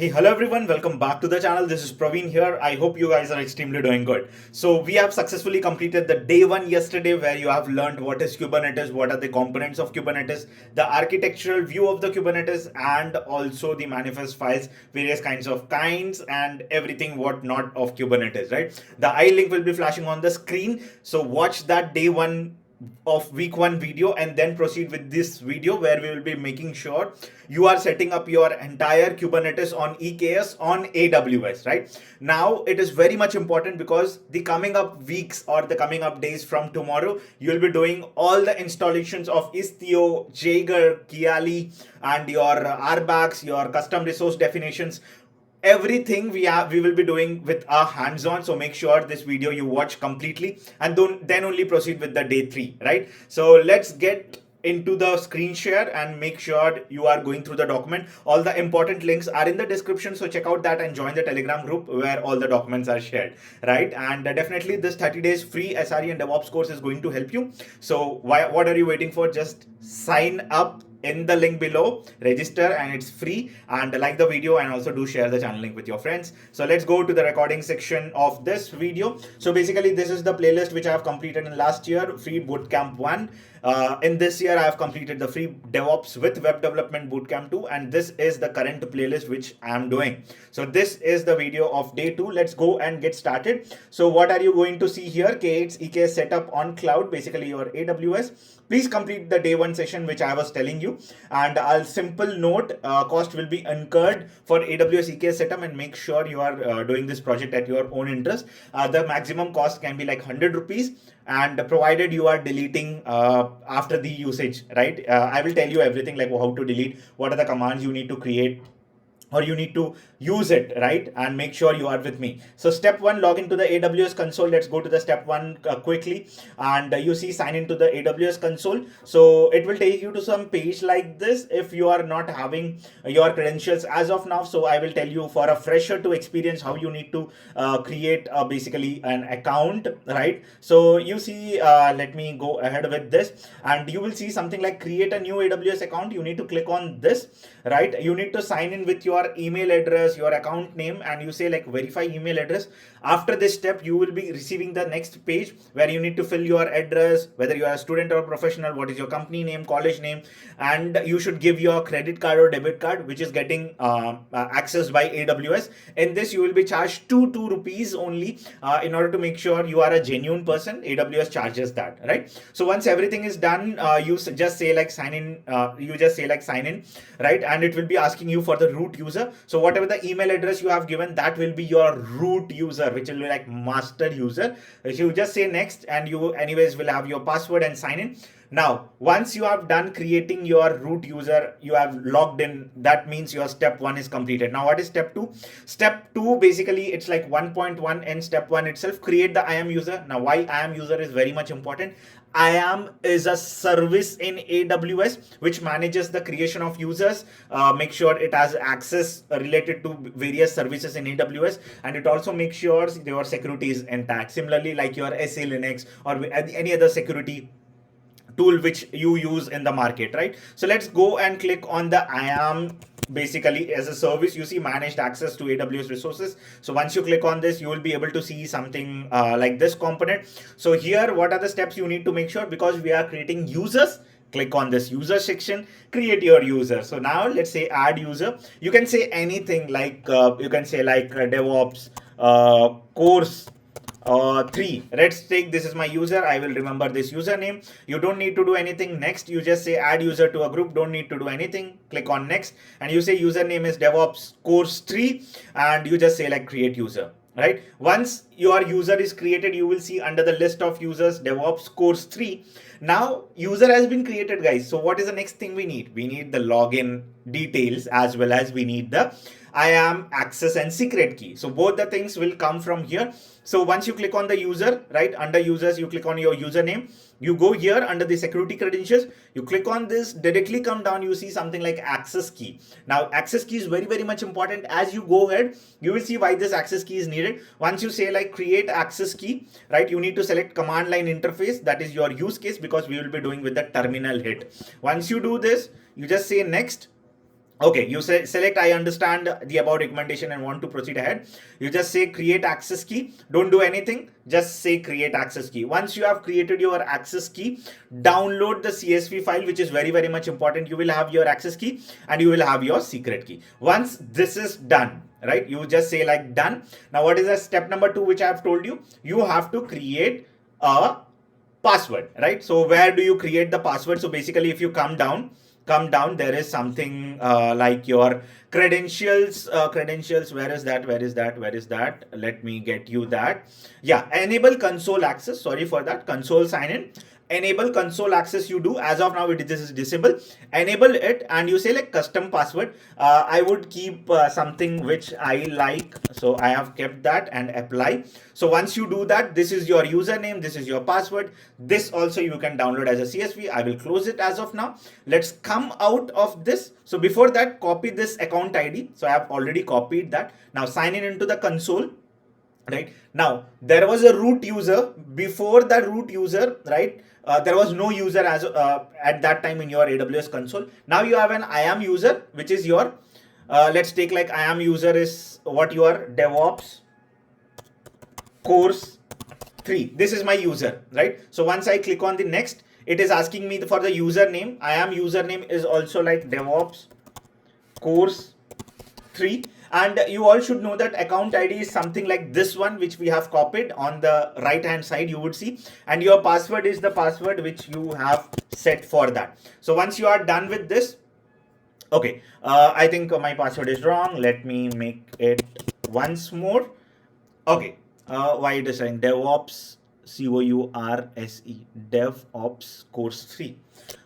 Hey, hello everyone, welcome back to the channel. This is Praveen here. I hope you guys are extremely doing good. So we have successfully completed the day one yesterday, where you have learned what is Kubernetes, what are the components of Kubernetes, the architectural view of the Kubernetes, and also the manifest files, various kinds and everything whatnot of Kubernetes, right? The I link will be flashing on the screen. So watch that day one of week one video and then proceed with this video, where we will be making sure you are setting up your entire Kubernetes on EKS on AWS. Right now it is very much important, because the coming up weeks or the coming up days from tomorrow, you will be doing all the installations of Istio, Jaeger, Kiali, and your RBACs, your custom resource definitions. Everything we will be doing with our hands-on. So make sure this video you watch completely, and then only proceed with the day 3, right? So let's get into the screen share and make sure you are going through the document. All the important links are in the description, so check out that and join the Telegram group where all the documents are shared, right? And definitely this 30 days free SRE and DevOps course is going to help you. So what are you waiting for? Just sign up in the link below, register, and it's free. And like the video, and also do share the channel link with your friends. So let's go to the recording section of this video. So basically this is the playlist which I have completed in last year, free bootcamp 1. In this year I have completed the free DevOps with web development bootcamp 2, and this is the current playlist which I am doing. So this is the video of day 2. Let's go and get started. So what are you going to see here? K8s setup on cloud, basically your AWS. Please complete the day 1 session which I was telling you, and I'll simple note, cost will be incurred for AWS EKS setup, and make sure you are doing this project at your own interest. The maximum cost can be like 100 rupees, and provided you are deleting after the usage, right? I will tell you everything, like how to delete, what are the commands you need to create, or you need to use it, right? And make sure you are with me. So step 1, log into the AWS console. Let's go to the step 1 quickly, and you see sign into the AWS console. So it will take you to some page like this if you are not having your credentials as of now. So I will tell you, for a fresher to experience, how you need to create basically an account, right? So you see, let me go ahead with this, and you will see something like create a new AWS account. You need to click on this, right? You need to sign in with your email address, your account name, and you say like verify email address. After this step, you will be receiving the next page where you need to fill your address, whether you are a student or a professional, what is your company name, college name, and you should give your credit card or debit card, which is getting accessed by AWS. In this, you will be charged 2 rupees only. In order to make sure you are a genuine person, AWS charges that, right? So once everything is done, you just say like sign in, right? And it will be asking you for the root user. So whatever the email address you have given, that will be your root user, which will be like master user. So you just say next, and you anyways will have your password and sign in. Now, once you have done creating your root user, you have logged in. That means your step 1 is completed. Now, what is step 2? Step 2, basically, it's like 1.1 in step 1 itself. Create the IAM user. Now, why IAM user is very much important? IAM is a service in AWS which manages the creation of users. Make sure it has access related to various services in AWS, and it also makes sure your security is intact. Similarly, like your SA Linux or any other security tool which you use in the market, right? So let's go and click on the IAM. Basically, as a service, you see managed access to AWS resources. So once you click on this, you will be able to see something like this component. So here, what are the steps you need to make sure? Because we are creating users, click on this user section, create your user. So now let's say add user. You can say anything, like you can say like DevOps course 3. Let's take this is my user. I will remember this username. You don't need to do anything. Next, you just say add user to a group. Don't need to do anything. Click on next, and you say username is DevOps course 3, and you just say like create user, right? Once your user is created, you will see under the list of users DevOps course 3. Now user has been created, guys. So what is the next thing we need? We need the login details, as well as we need the IAM access and secret key. So both the things will come from here. So once you click on the user, right, under users, you click on your username. You go here under the security credentials, you click on this, directly come down, you see something like access key. Now access key is very, very much important. As you go ahead, you will see why this access key is needed. Once you say like create access key, right, you need to select command line interface. That is your use case, because we will be doing with the terminal hit. Once you do this, you just say next. Okay, you say select I understand the above recommendation and want to proceed ahead. You just say create access key. Don't do anything. Just say create access key. Once you have created your access key, download the CSV file, which is very, very much important. You will have your access key and you will have your secret key. Once this is done, right, you just say like done. Now, what is the step number 2, which I have told you? You have to create a password, right? So where do you create the password? So basically, if you come down, there is something like your credentials. Where is that? Let me get you that. Yeah, enable console access. Sorry for that. Console sign in. Enable console access. You do, as of now this is disabled. Enable it and you say like custom password. I would keep something which I like, so I have kept that and apply. So once you do that, this is your username, this is your password. This also you can download as a CSV. I will close it as of now. Let's come out of this. So before that, copy this account ID. So I have already copied that. Now sign in into the console. Right now, there was a root user. Before that root user, right, there was no user as at that time in your AWS console. Now you have an I am user, which is your let's take like I am user is what your DevOps course 3. This is my user, right? So once I click on the next, it is asking me for the username. I am username is also like DevOps course 3. And you all should know that account ID is something like this one, which we have copied on the right hand side, you would see. And your password is the password which you have set for that. So once you are done with this, okay, I think my password is wrong. Let me make it once more. Okay, why it is saying DevOps COURSE, DevOps course 3.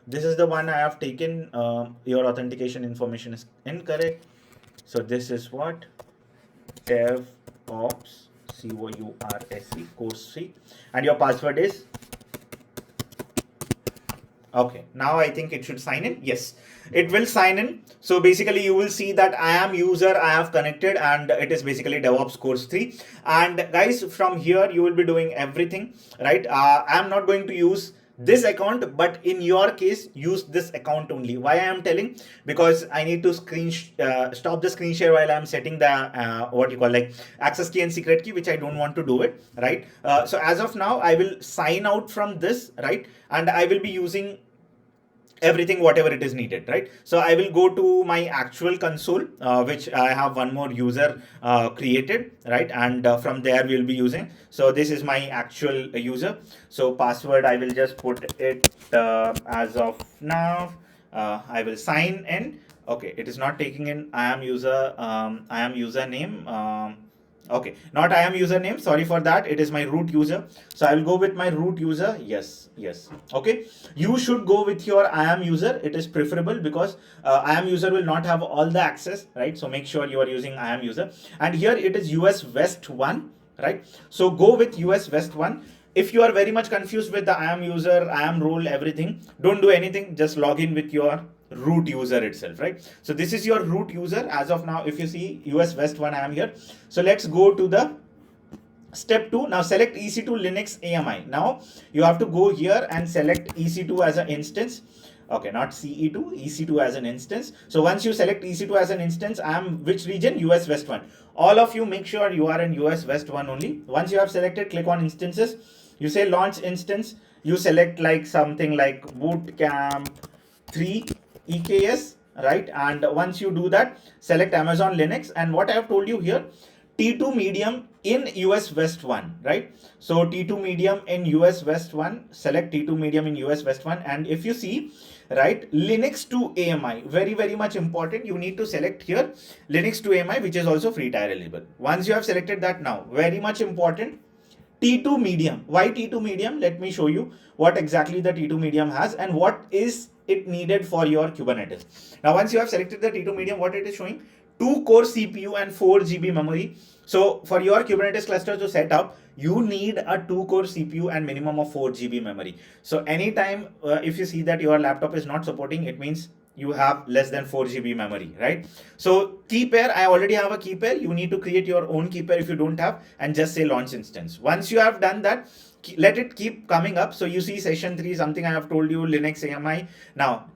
This is the one I have taken. Your authentication information is incorrect. So this is what DevOps COURSE course 3, and your password is okay. Now I think it should sign in. Yes, it will sign in. So basically you will see that I am user, I have connected, and it is basically DevOps course 3. And guys, from here you will be doing everything, right? I am not going to use this account, but in your case use this account only. Why I am telling? Because I need to stop the screen share while I am setting the what you call like access key and secret key, which I don't want to do it, right? So as of now I will sign out from this, right? And I will be using everything whatever it is needed, right? So I will go to my actual console, which I have one more user created, right? And from there we'll be using. So this is my actual user. So password, I will just put it as of now. I will sign in. Okay, it is not taking in I am user, I am username. Okay, not I am username, sorry for that. It is my root user. So I will go with my root user. Yes. Okay, you should go with your I am user. It is preferable because I am user will not have all the access, right? So make sure you are using I am user. And here it is US West 1, right? So go with US West 1. If you are very much confused with the I am user, I am role, everything, don't do anything. Just log in with your root user itself, right? So this is your root user as of now. If you see US West 1, I am here. So let's go to the step 2. Now select EC2 Linux AMI. Now you have to go here and select EC2 as an instance. Okay, not CE2, EC2 as an instance. So once you select EC2 as an instance, I am which region? US West 1. All of you make sure you are in US West 1 only. Once you have selected, click on instances. You say launch instance. You select like something like BOOTCAMP 3 EKS, right? And once you do that, select Amazon Linux. And what I have told you here, T2 medium in US West 1, right? So T2 medium in US West 1, select T2 medium in US West 1. And if you see, right, Linux to AMI, very, very much important. You need to select here Linux to AMI, which is also free tier eligible. Once you have selected that, now very much important, T2 medium. Why T2 medium? Let me show you what exactly the T2 medium has and what is it needed for your Kubernetes. Now, once you have selected the T2 medium, what it is showing, 2 core CPU and 4 GB memory. So for your Kubernetes cluster to set up, you need a 2 core CPU and minimum of 4 GB memory. So anytime if you see that your laptop is not supporting, it means you have less than 4 GB memory, right? So key pair, I already have a key pair. You need to create your own key pair if you don't have, and just say launch instance. Once you have done that, let it keep coming up. So you see session 3, something I have told you, Linux AMI. Now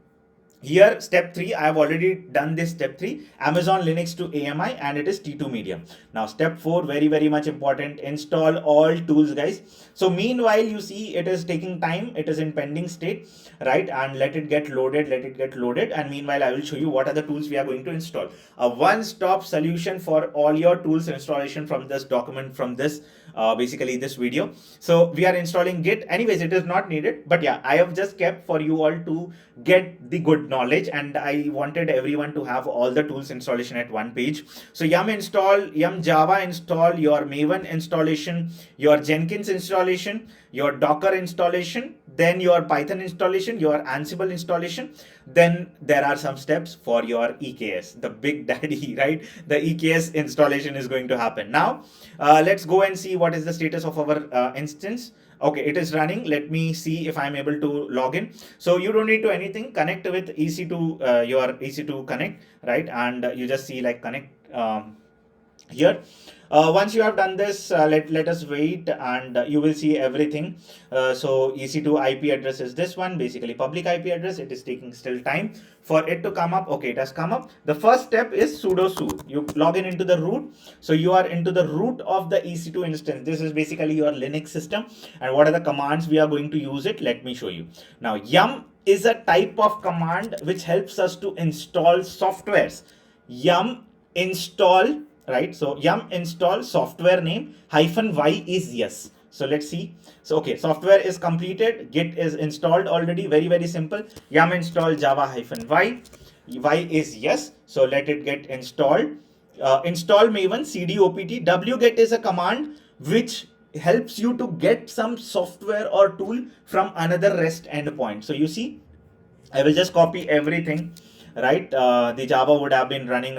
Here, step 3, I have already done this step 3, Amazon Linux to AMI, and it is T2 medium. Now, step 4, very much important, install all tools, guys. So meanwhile, you see it is taking time, it is in pending state, right? And let it get loaded, and meanwhile, I will show you what are the tools we are going to install. A one-stop solution for all your tools installation from this document, from this basically this video. So we are installing Git. Anyways, it is not needed, but yeah, I have just kept for you all to get the good knowledge, and I wanted everyone to have all the tools installation at one page. So yum install, yum Java install, your Maven installation, your Jenkins installation, your Docker installation, then your Python installation, your Ansible installation. Then there are some steps for your EKS, the big daddy, right? The EKS installation is going to happen. Now, let's go and see what is the status of our instance. Okay, it is running. Let me see if I'm able to log in. So you don't need to anything. Connect with EC2, your EC2 connect, right? And you just see like connect here. Once you have done this, let us wait, and you will see everything. So EC2 IP address is this one, basically public IP address. It is taking still time for it to come up. Okay, it has come up. The first step is sudo su. You log in into the root. So you are into the root of the EC2 instance. This is basically your Linux system. And what are the commands we are going to use it? Let me show you. Now, yum is a type of command which helps us to install softwares. Yum install, right? So yum install software name -y is yes. So let's see. So okay, software is completed. Git is installed already. Very simple. Yum install java -y. Y is yes. So let it get installed. Install Maven cd opt. Wget is a command which helps you to get some software or tool from another REST endpoint. So you see, I will just copy everything, right? The Java would have been running,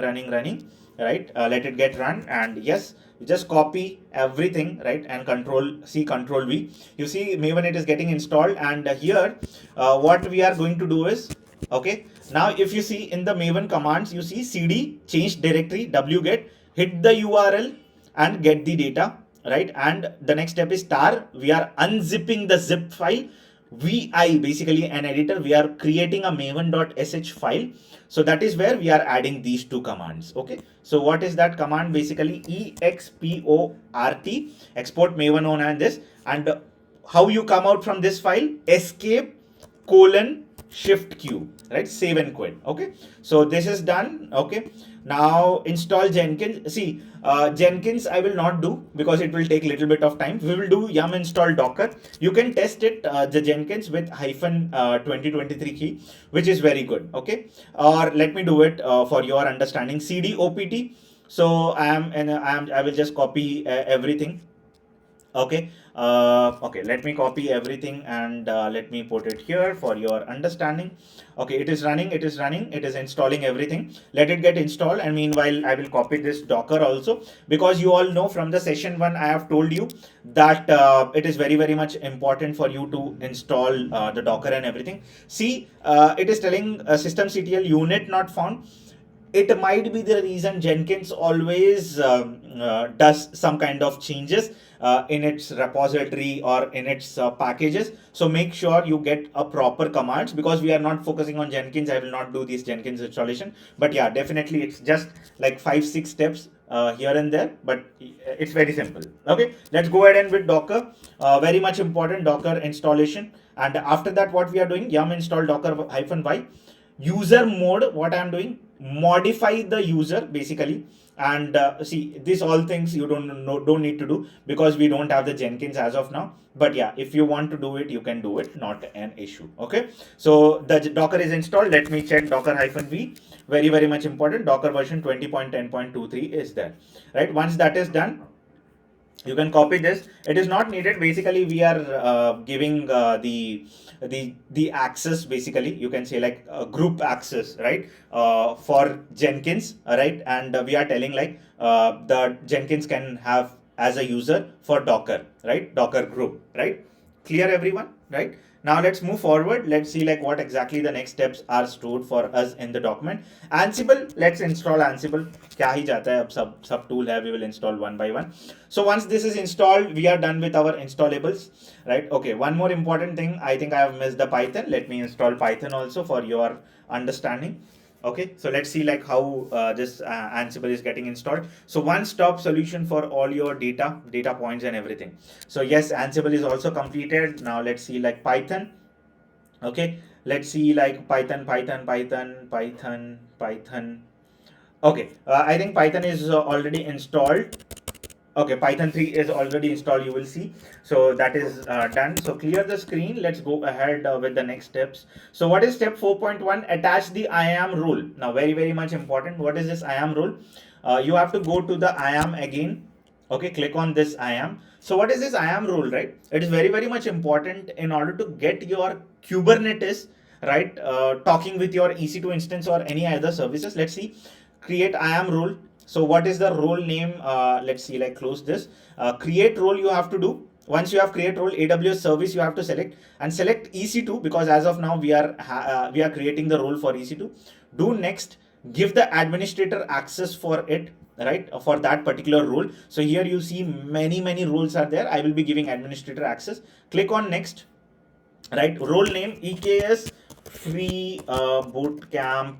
right? Let it get run, and yes, you just copy everything, right? And control V. You see Maven, it is getting installed, and here what we are going to do is, okay, now if you see in the Maven commands, you see cd change directory wget, hit the URL and get the data, right? And the next step is tar. We are unzipping the zip file. VI, basically an editor, we are creating a maven.sh file. So that is where we are adding these two commands. Okay, so what is that command? Basically export, export maven on, and this, and how you come out from this file, escape :shift q, right? Save and quit. Okay, so this is done. Okay, now install Jenkins. See, Jenkins I will not do because it will take a little bit of time. We will do yum install Docker. You can test it, the Jenkins, with -2023 key, which is very good. Okay, or let me do it for your understanding. Cd opt. So I will just copy everything. Okay, okay, let me copy everything, and let me put it here for your understanding. Okay, it is running, it is installing everything. Let it get installed, and meanwhile I will copy this Docker also, because you all know from the session 1 I have told you that it is very much important for you to install the Docker and everything. See, it is telling systemctl unit not found. It might be the reason Jenkins always does some kind of changes in its repository or in its packages. So make sure you get a proper commands, because we are not focusing on Jenkins. I will not do this Jenkins installation, but yeah, definitely it's just like 5-6 steps here and there, but it's very simple. Okay, let's go ahead and with Docker. Very much important, Docker installation. And after that, what we are doing, yum install docker -y. User mode, what I am doing, modify the user basically. And see, these all things you don't need to do, because we don't have the Jenkins as of now. But yeah, if you want to do it, you can do it, not an issue. Okay, so the Docker is installed. Let me check Docker -v. Very much important. Docker version 20.10.23 is there, right? Once that is done, you can copy this. It is not needed. Basically, we are giving the access, basically you can say like group access, right, for Jenkins, right? And we are telling like the Jenkins can have as a user for Docker, right? Docker group, right? Clear everyone, right? Now let's move forward. Let's see like what exactly the next steps are stored for us in the document. Ansible, let's install Ansible. क्या ही जाता है, अब सब tool है, we will install one by one. So once this is installed, we are done with our installables, right? Okay, one more important thing, I think I have missed the Python. Let me install Python also for your understanding. Okay, so let's see like how this Ansible is getting installed. So one-stop solution for all your data points and everything. So yes, Ansible is also completed. Now let's see like Python. Okay, let's see like Python. Okay, I think Python is already installed. Okay, Python 3 is already installed, you will see. So that is done. So clear the screen. Let's go ahead with the next steps. So what is step 4.1? Attach the IAM role. Now very much important. What is this IAM role? You have to go to the IAM again. Okay, click on this IAM. So what is this IAM role, right? It is very much important in order to get your Kubernetes, right, talking with your EC2 instance or any other services. Let's see, create IAM role. So what is the role name? Let's see, like close this. Create role you have to do. Once you have create role, AWS service you have to select and select EC2, because as of now we are creating the role for EC2. Do next. Give the administrator access for it, right, for that particular role. So here you see many roles are there. I will be giving administrator access. Click on next, right? Role name EKS free bootcamp.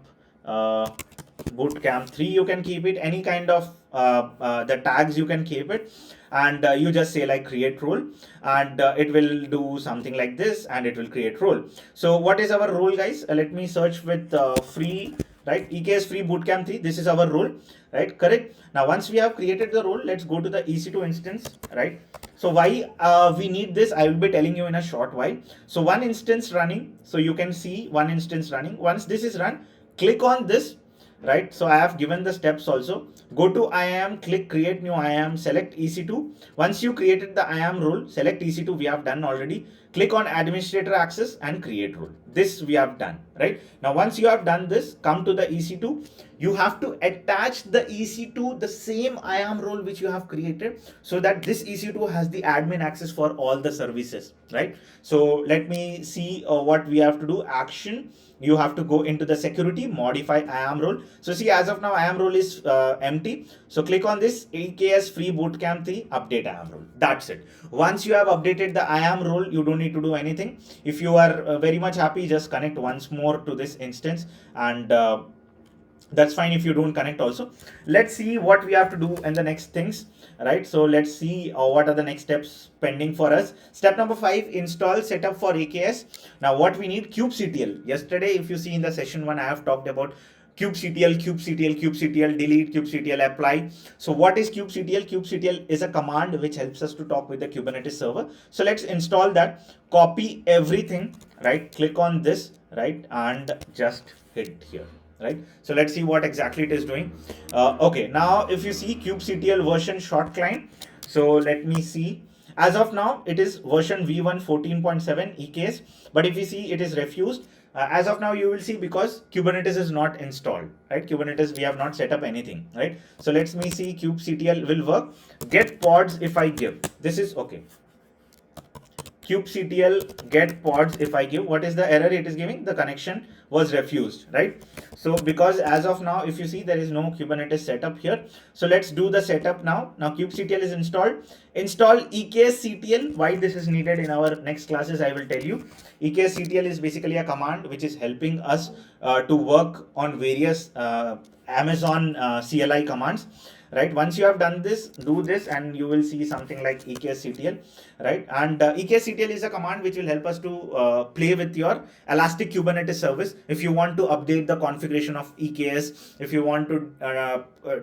Bootcamp 3 you can keep it, any kind of the tags you can keep it, and you just say like create role, and it will do something like this and it will create role. So what is our role, guys? Let me search with free, right? EKS free bootcamp 3, this is our role, right? Correct. Now once we have created the role, let's go to the EC2 instance, right? So why we need this, I will be telling you in a short while. So one instance running, so you can see one instance running. Once this is run, click on this, right? So I have given the steps also. Go to IAM, click create new IAM, select EC2. Once you created the IAM role, select EC2, we have done already. Click on administrator access and create role. This we have done, right? Now once you have done this, come to the EC2. You have to attach the EC2, the same IAM role which you have created, so that this EC2 has the admin access for all the services, right? So let me see what we have to do. Action. You have to go into the security, modify IAM role. So see, as of now IAM role is empty. So click on this EKS free bootcamp 3, update IAM role. That's it. Once you have updated the IAM role, you don't need to do anything. If you are very much happy, just connect once more to this instance, and that's fine if you don't connect also. Let's see what we have to do in the next things, right? So let's see what are the next steps pending for us. Step number 5, install setup for AKS. Now what we need, kubectl. Yesterday, if you see in the session 1, I have talked about kubectl, delete, kubectl, apply. So what is kubectl? Kubectl is a command which helps us to talk with the Kubernetes server. So let's install that. Copy everything, right? Click on this, right, and just hit here, right? So let's see what exactly it is doing. Okay, now if you see kubectl version short client, so let me see. As of now, it is version v1 14.7 EKS, but if you see, it is refused. As of now, you will see, because Kubernetes is not installed, right? Kubernetes, we have not set up anything, right? So let me see, kubectl will work. Get pods if I give. This is okay. Kubectl get pods if I give. What is the error it is giving? The connection was refused, right? So because as of now, if you see, there is no Kubernetes setup here. So let's do the setup now. Now kubectl is installed. Install EKSCTL. Why this is needed in our next classes, I will tell you. EKSCTL is basically a command which is helping us to work on various Amazon CLI commands, right? Once you have done this, do this, and you will see something like EKSCTL, right? And EKSCTL is a command which will help us to play with your Elastic Kubernetes service. If you want to update the configuration of EKS, if you want to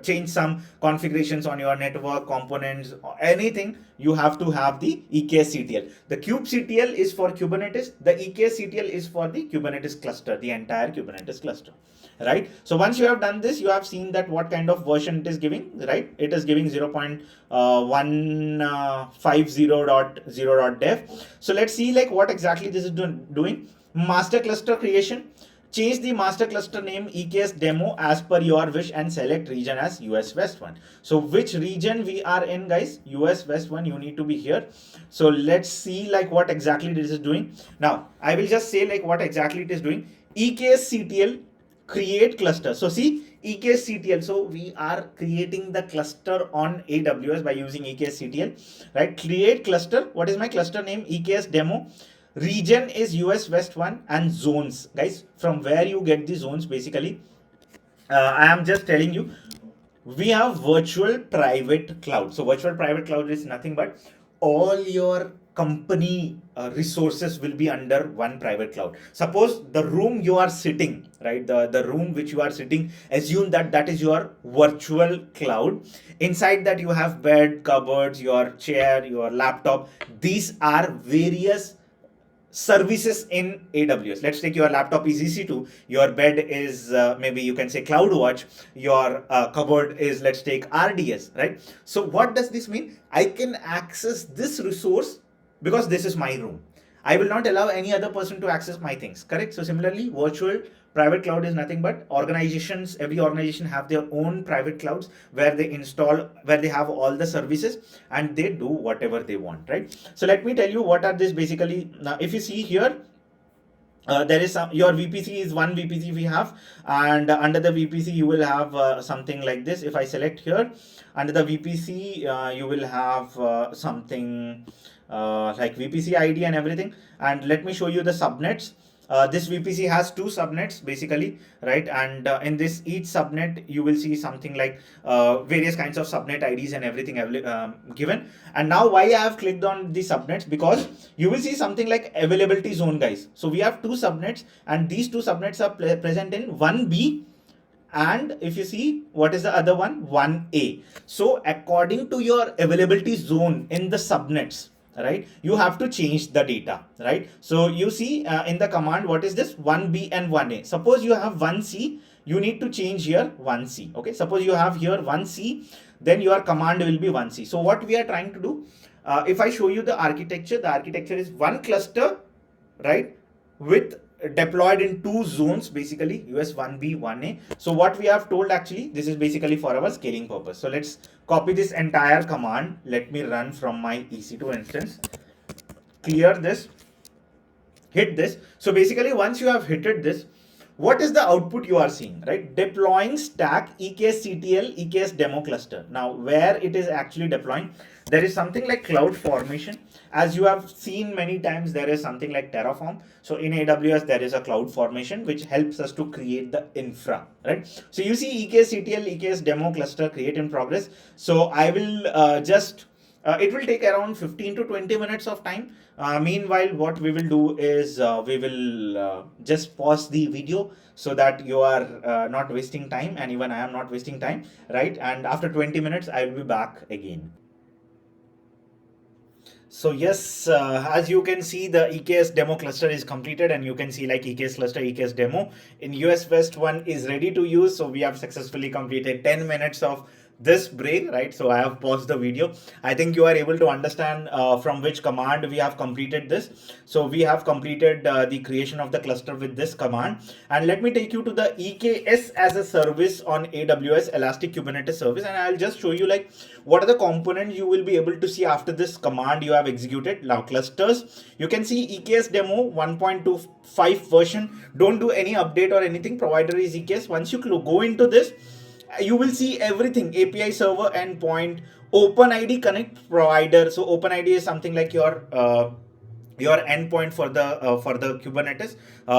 change some configurations on your network components or anything, you have to have the EKSCTL. The kubectl is for Kubernetes. The EKSCTL is for the Kubernetes cluster, the entire Kubernetes cluster, right? So once you have done this, you have seen that what kind of version it is giving, right? It is giving 0.150.0.dev. So let's see like what exactly this is doing. Master cluster creation. Change the master cluster name EKS demo as per your wish and select region as US West 1. So which region we are in, guys? US West 1, you need to be here. So let's see like what exactly this is doing. Now, I will just say like what exactly it is doing. EKSCTL create cluster. So see, EKSCTL. So we are creating the cluster on AWS by using EKSCTL, right? Create cluster. What is my cluster name? EKS demo. Region is US West 1 and zones. Guys, from where you get the zones, basically, I am just telling you, we have virtual private cloud. So virtual private cloud is nothing but all your company resources will be under one private cloud. Suppose the room you are sitting, right? The room which you are sitting, assume that that is your virtual cloud. Inside that you have bed, cupboards, your chair, your laptop. These are various services in AWS. Let's take your laptop is EC2, your bed is maybe you can say CloudWatch, your cupboard is, let's take RDS, right? So what does this mean? I can access this resource because this is my room. I will not allow any other person to access my things, correct? So similarly, virtual private cloud is nothing but organizations, every organization have their own private clouds where they install, where they have all the services and they do whatever they want, right? So let me tell you what are this basically. Now, if you see here, there is some, your VPC is one VPC we have, and under the VPC you will have something like this. If I select here, under the VPC you will have something like VPC ID and everything. And let me show you the subnets. This VPC has two subnets basically, right? And in this each subnet you will see something like various kinds of subnet IDs and everything given. And now why I have clicked on the subnets, because you will see something like availability zone, guys. So we have two subnets and these two subnets are present in 1B, and if you see, what is the other one? 1A. So according to your availability zone in the subnets, right, you have to change the data, right? So you see in the command, what is this? 1B and 1A. Suppose you have 1C, you need to change here 1C. Okay, suppose you have here 1C, then your command will be 1C. So what we are trying to do, if I show you the architecture is one cluster, right, with deployed in two zones, basically US 1B, 1A. So what we have told, actually this is basically for our scaling purpose. So let's copy this entire command. Let me run from my EC2 instance, clear this, hit this. So basically once you have hit this, what is the output you are seeing, right? Deploying stack EKSCTL EKS demo cluster. Now where it is actually deploying, there is something like cloud formation. As you have seen many times, there is something like Terraform. So in AWS, there is a cloud formation which helps us to create the infra, right? So you see EKSCTL EKS demo cluster create in progress. So I will just it will take around 15 to 20 minutes of time. Meanwhile, what we will do is we will just pause the video so that you are not wasting time, and even I am not wasting time, right? And after 20 minutes, I will be back again. So yes, as you can see, the EKS demo cluster is completed, and you can see like EKS cluster, EKS demo in US West 1 is ready to use. So we have successfully completed 10 minutes of this break, right? So I have paused the video. I think you are able to understand from which command we have completed this. So we have completed the creation of the cluster with this command. And let me take you to the EKS as a service on AWS Elastic Kubernetes Service. And I'll just show you like what are the components you will be able to see after this command you have executed. Now clusters, you can see EKS demo 1.25 version. Don't do any update or anything. Provider is EKS. Once you go into this, you will see everything: API server, endpoint, OpenID connect provider. So OpenID is something like your endpoint for the Kubernetes,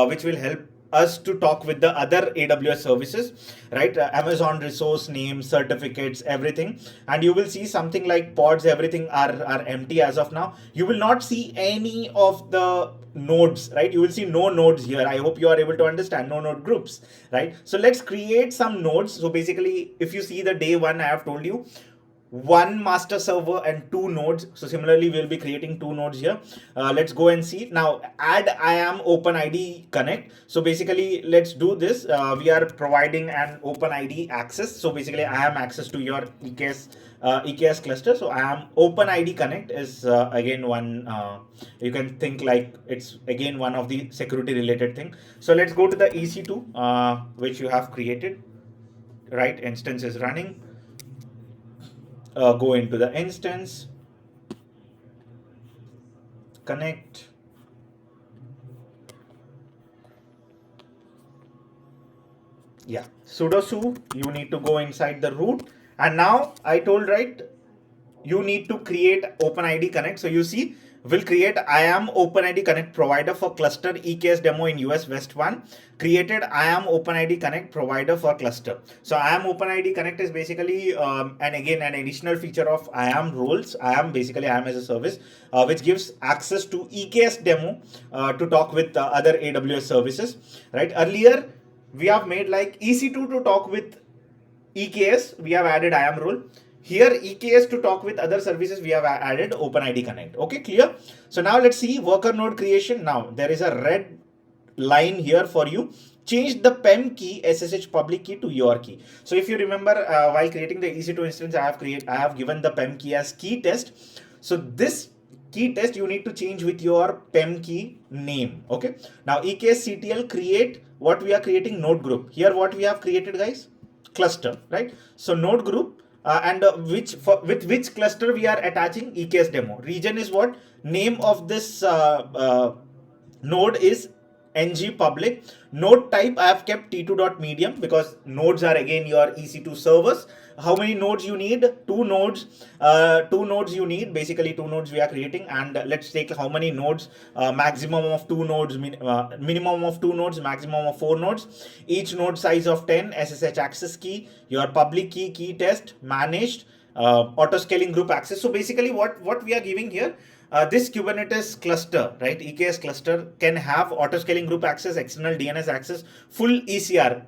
which will help us to talk with the other AWS services, right? Amazon resource name, certificates, everything. And you will see something like pods, everything are empty as of now. You will not see any of the nodes, right? You will see no nodes here. I hope you are able to understand. No node groups, right? So let's create some nodes. So basically, if you see the day one, I have told you one master server and two nodes. So similarly, we'll be creating two nodes here. Let's go and see. Now add IAM OpenID connect. So basically, let's do this. We are providing an OpenID access. So basically, IAM access to your EKS cluster. So IAM OpenID connect is again one, you can think like it's again one of the security related thing. So let's go to the EC2 which you have created, right? Instance is running. Go into the instance, connect, yeah, sudo su, you need to go inside the root, and now I told, right, you need to create OpenID connect. So you see, we'll create IAM OpenID connect provider for cluster EKS demo in US West 1. Created IAM OpenID connect provider for cluster. So IAM OpenID connect is basically and again an additional feature of IAM roles. Basically IAM as a service which gives access to EKS demo to talk with other AWS services, right? Earlier we have made like EC2 to talk with EKS, we have added IAM role. Here EKS to talk with other services, we have added OpenID connect. Okay, clear? So now let's see worker node creation. Now there is a red line here for you. Change the PEM key SSH public key to your key. So if you remember, while creating the EC2 instance, I have given the PEM key as key test. So this key test you need to change with your PEM key name. Okay. Now EKS-CTL create what we are creating node group. Here what we have created, guys, cluster, right? So node group. And with which cluster we are attaching EKS demo. Region is what? Name of this node is ng public. Node type I have kept t2.medium because nodes are again your EC2 servers. How many nodes you need? Two nodes. Two nodes you need. Basically two nodes we are creating, and let's take how many nodes. Maximum of two nodes, minimum of two nodes, maximum of 4 nodes. Each node size of 10. SSH access key. Your public key, key test, managed, auto scaling group access. So basically what we are giving here, this Kubernetes cluster, right, EKS cluster can have auto scaling group access, external DNS access, full ECR,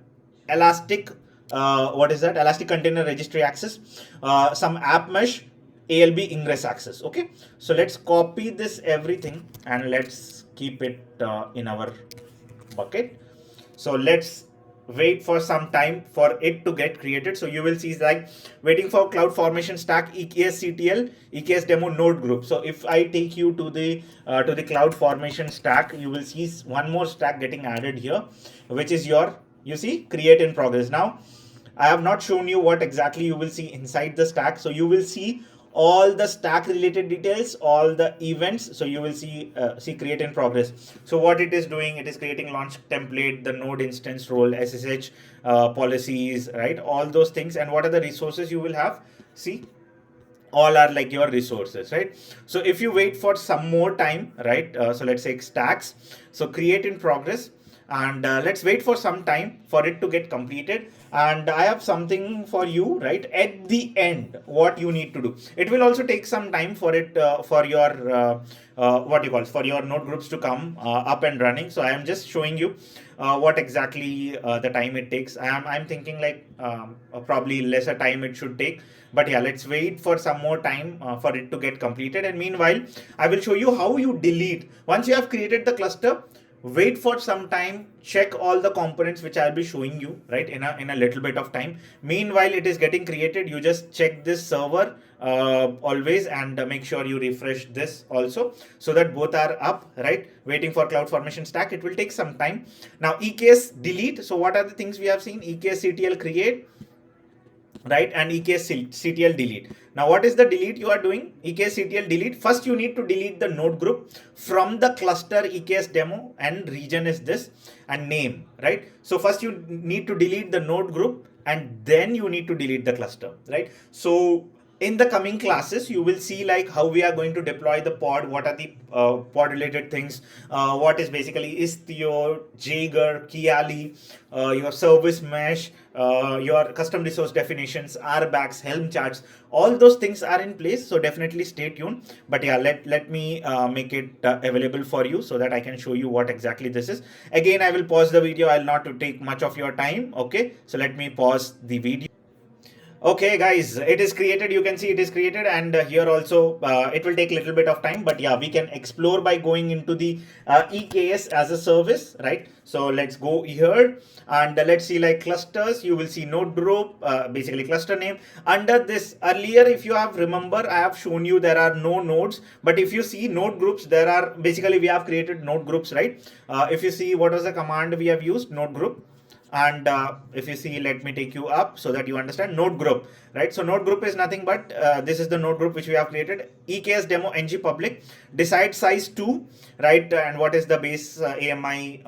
elastic, what is that? Elastic container registry access, some app mesh, ALB ingress access. Okay, so let's copy this everything and let's keep it in our bucket. So let's wait for some time for it to get created. So you will see like waiting for cloud formation stack, EKS-CTL, EKS demo node group. So if I take you to the cloud formation stack, you will see one more stack getting added here, which is your, you see, create in progress. Now I have not shown you what exactly you will see inside the stack. So you will see all the stack related details, all the events. So you will see create in progress. So what it is doing, it is creating launch template, the node instance role, SSH policies, right? All those things. And what are the resources you will have? See, all are like your resources, right? So if you wait for some more time, right? So let's say stacks. So create in progress. And let's wait for some time for it to get completed. And I have something for you, right? At the end, what you need to do. It will also take some time for it, for your, for your node groups to come up and running. So I am just showing you what exactly the time it takes. I'm thinking like probably lesser time it should take. But yeah, let's wait for some more time for it to get completed. And meanwhile, I will show you how you delete. Once you have created the cluster, wait for some time, check all the components which I'll be showing you, right, in a little bit of time. Meanwhile it is getting created, you just check this server always, and make sure you refresh this also, so that both are up, right? Waiting for cloud formation stack, it will take some time. Now EKS delete. So what are the things we have seen? EKS-CTL create, right, and EKS-CTL delete. Now what is the delete you are doing? EKS-CTL delete. First you need to delete the node group from the cluster EKS demo, and region is this, and name, right? So first you need to delete the node group, and then you need to delete the cluster, right? So in the coming classes, you will see like how we are going to deploy the pod, what are the pod related things, what is basically Istio, Jaeger, Kiali, your service mesh, your custom resource definitions, RBACs, Helm charts, all those things are in place. So definitely stay tuned. But yeah, let me make it available for you so that I can show you what exactly this is. Again, I will pause the video. I'll not to take much of your time. Okay, so let me pause the video. Okay, guys, it is created. You can see it is created, and here also it will take a little bit of time, but yeah, we can explore by going into the EKS as a service, right? So let's go here and let's see like clusters. You will see node group, basically cluster name. Under this earlier, if you have remember, I have shown you there are no nodes, but if you see node groups, there are basically we have created node groups, right? If you see what was the command we have used, node group. And if you see, let me take you up so that you understand node group, right? So node group is nothing but this is the node group which we have created, EKS demo ng public, decide size 2, right? And what is the base AMI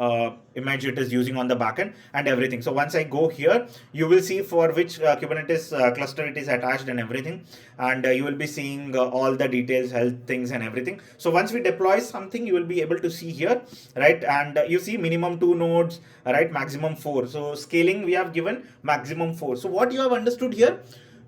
image it is using on the backend and everything. So once I go here, you will see for which Kubernetes cluster it is attached and everything, and you will be seeing all the details, health things and everything. So once we deploy something, you will be able to see here, right? And you see minimum 2 nodes, right? Maximum 4. So scaling we have given maximum 4. So what you have understood here,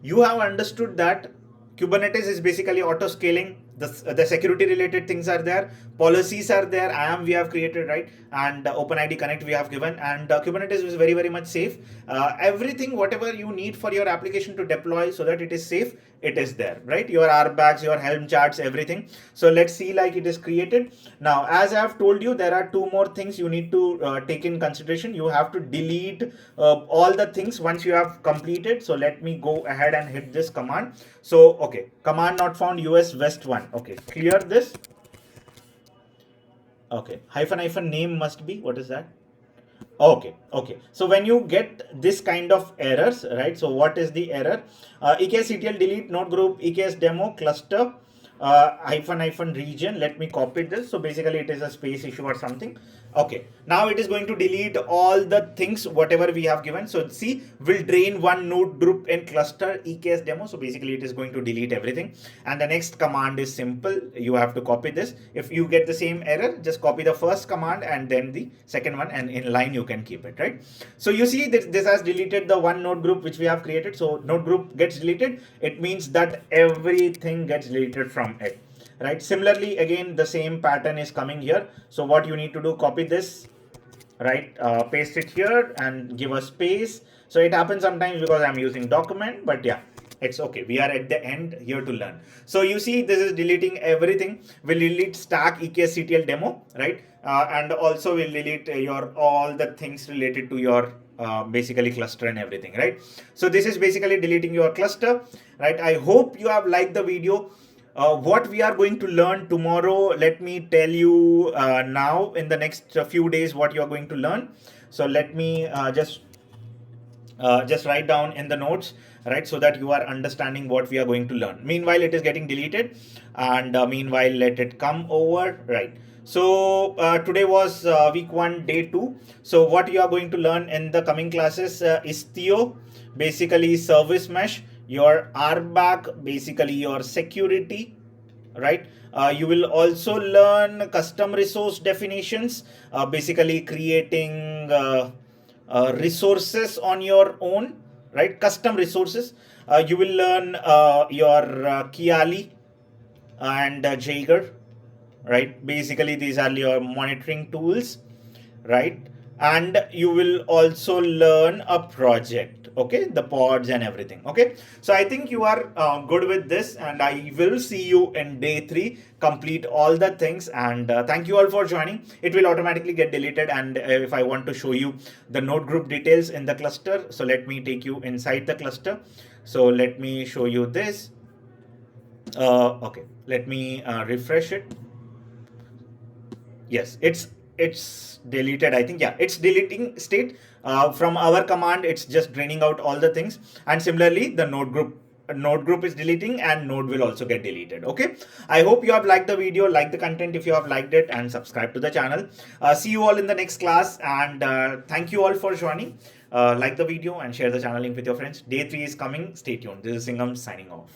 you have understood that Kubernetes is basically auto scaling. The security related things are there, policies are there, IAM we have created, right? And OpenID Connect we have given, and Kubernetes is very much safe. Everything whatever you need for your application to deploy so that it is safe, it is there, right? Your airbags, your Helm charts, everything. So let's see like it is created. Now as I have told you, there are 2 more things you need to take in consideration. You have to delete all the things once you have completed. So let me go ahead and hit this command. So okay, command not found, US West 1. Okay, clear this. Okay, hyphen name must be, what is that? Okay. So when you get this kind of errors, right? So what is the error? EKS delete node group, EKS demo cluster, hyphen region. Let me copy this. So basically it is a space issue or something. Okay, now it is going to delete all the things whatever we have given. So see, will drain one node group in cluster EKS demo. So basically it is going to delete everything. And the next command is simple. You have to copy this. If you get the same error, just copy the first command and then the second one, and in line you can keep it, right? So you see this has deleted the one node group which we have created. So node group gets deleted. It means that everything gets deleted from it. Right, similarly again the same pattern is coming here. So what you need to do, copy this, right, paste it here and give a space. So it happens sometimes because I'm using document, but yeah, it's okay. We are at the end here to learn. So you see this is deleting everything. We'll delete stack EKSCTL demo, right? And also we'll delete your all the things related to your basically cluster and everything, right? So this is basically deleting your cluster, right? I hope you have liked the video. What we are going to learn tomorrow, let me tell you now in the next few days what you are going to learn. So let me just write down in the notes, right, so that you are understanding what we are going to learn. Meanwhile it is getting deleted, and meanwhile let it come over, right? So today was week 1 day 2. So what you are going to learn in the coming classes is Theo, basically service mesh, your RBAC, basically your security, right? You will also learn custom resource definitions, basically creating resources on your own, right? Custom resources. You will learn your Kiali and Jaeger, right? Basically these are your monitoring tools, right? And you will also learn a project, okay, the pods and everything. Okay, so I think you are good with this, and I will see you in day 3. Complete all the things, and thank you all for joining. It will automatically get deleted, and if I want to show you the node group details in the cluster, so let me take you inside the cluster. So let me show you this. Okay, let me refresh it. Yes, it's deleted, I think. Yeah, it's deleting state. From our command, it's just draining out all the things. And similarly, the node group is deleting, and node will also get deleted. Okay, I hope you have liked the video, like the content if you have liked it, and subscribe to the channel. See you all in the next class, and thank you all for joining. Like the video and share the channel link with your friends. Day 3 is coming. Stay tuned. This is Singham signing off.